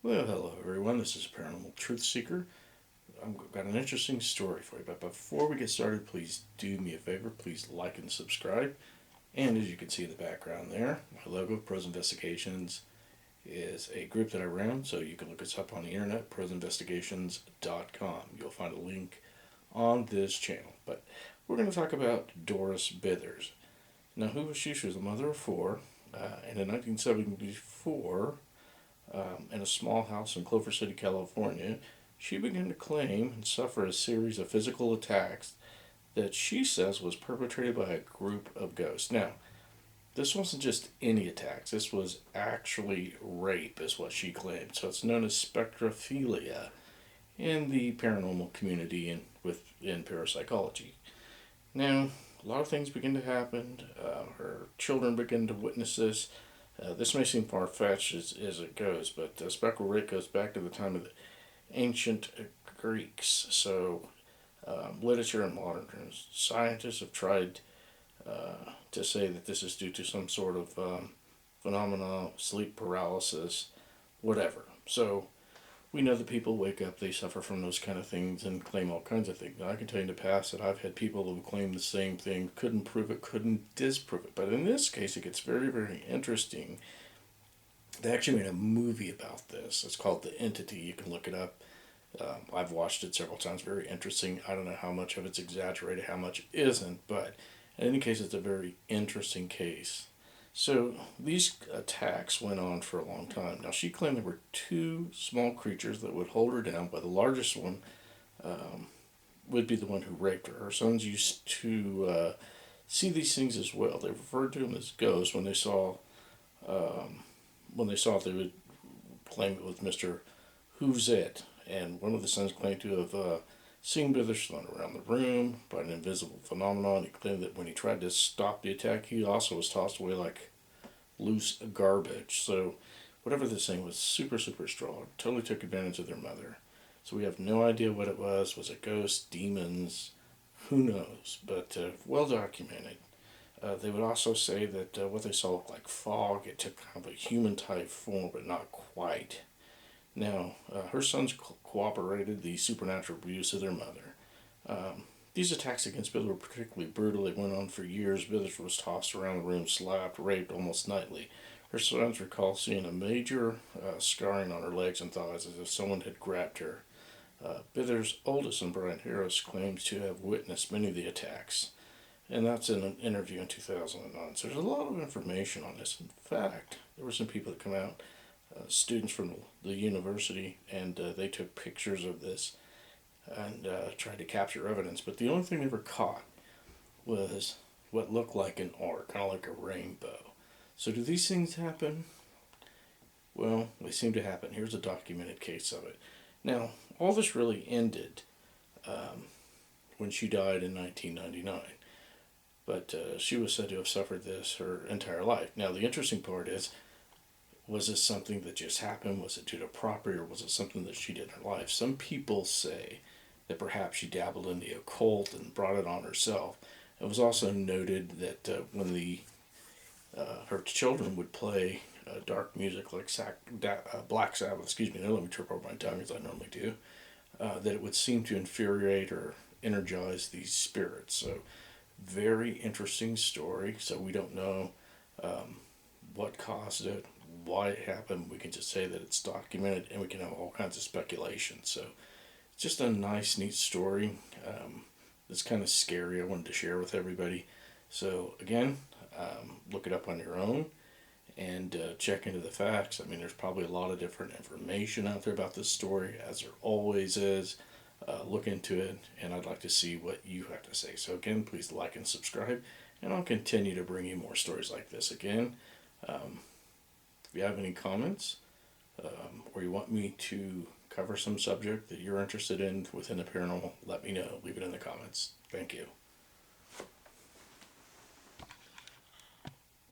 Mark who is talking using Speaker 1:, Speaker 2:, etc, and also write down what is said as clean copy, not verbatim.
Speaker 1: Well, hello everyone. This is Paranormal Truth Seeker. I've got an interesting story for you, but before we get started, please do me a favor. Please like and subscribe. And as you can see in the background there, my logo, Pros Investigations, is a group that I run, so you can look us up on the internet, prosinvestigations.com. You'll find a link on this channel. But we're going to talk about Doris Blithers. Now, who was she? She was a mother of four, and in 1974, in a small house in Clover City, California, she began to claim and suffer a series of physical attacks that she says was perpetrated by a group of ghosts. Now, this wasn't just any attacks. This was actually rape, is what she claimed. So it's known as spectrophilia in the paranormal community and within parapsychology. Now, a lot of things begin to happen. Her children begin to witness this. This may seem far-fetched as it goes, but spectral rape goes back to the time of the ancient Greeks. So, literature and modern terms, scientists have tried to say that this is due to some sort of phenomena, sleep paralysis, whatever. So, we know that people wake up, they suffer from those kind of things and claim all kinds of things. Now, I can tell you in the past that I've had people who claim the same thing, couldn't prove it, couldn't disprove it. But in this case, it gets very, very interesting. They actually made a movie about this. It's called The Entity. You can look it up. I've watched it several times. Very interesting. I don't know how much of it's exaggerated, how much isn't, but in any case, it's a very interesting case. So these attacks went on for a long time. Now she claimed there were two small creatures that would hold her down, but the largest one would be the one who raped her. Her sons used to see these things as well. They referred to them as ghosts when they saw it. They would claim it was Mr. Who's It, and one of the sons claimed to have seen Blithers thrown around the room by an invisible phenomenon. He claimed that when he tried to stop the attack, he also was tossed away like loose garbage. So whatever this thing was, super, super strong. Totally took advantage of their mother. So we have no idea what it was. Was it ghosts, demons? Who knows? But well documented. They would also say that what they saw looked like fog. It took kind of a human type form, but not quite. Now, her sons cooperated the supernatural abuse of their mother. These attacks against Blithers were particularly brutal. They went on for years. Blithers was tossed around the room, slapped, raped almost nightly. Her sons recall seeing a major scarring on her legs and thighs as if someone had grabbed her. Blithers' oldest son, Brian Harris, claims to have witnessed many of the attacks. And that's in an interview in 2009. So there's a lot of information on this. In fact, there were some people that come out, students from the university, and they took pictures of this and tried to capture evidence. But the only thing they ever caught was what looked like an arc, kind of like a rainbow. So do these things happen? Well, they seem to happen. Here's a documented case of it. Now, all this really ended when she died in 1999. But she was said to have suffered this her entire life. Now, the interesting part is, was this something that just happened? Was it due to property, or was it something that she did in her life? Some people say that perhaps she dabbled in the occult and brought it on herself. It was also noted that when her children would play dark music like Black Sabbath, don't let me trip over my tongue as I normally do, that it would seem to infuriate or energize these spirits. So, very interesting story. So we don't know what caused it, why it happened. We can just say that it's documented, and we can have all kinds of speculation. So it's just a nice, neat story. It's kind of scary. I wanted to share with everybody. So again, look it up on your own and check into the facts. I mean, there's probably a lot of different information out there about this story, as there always is. Look into it, and I'd like to see what you have to say. So again, please like and subscribe, and I'll continue to bring you more stories like this. Again, if you have any comments, or you want me to cover some subject that you're interested in within the paranormal, let me know. Leave it in the comments. Thank you.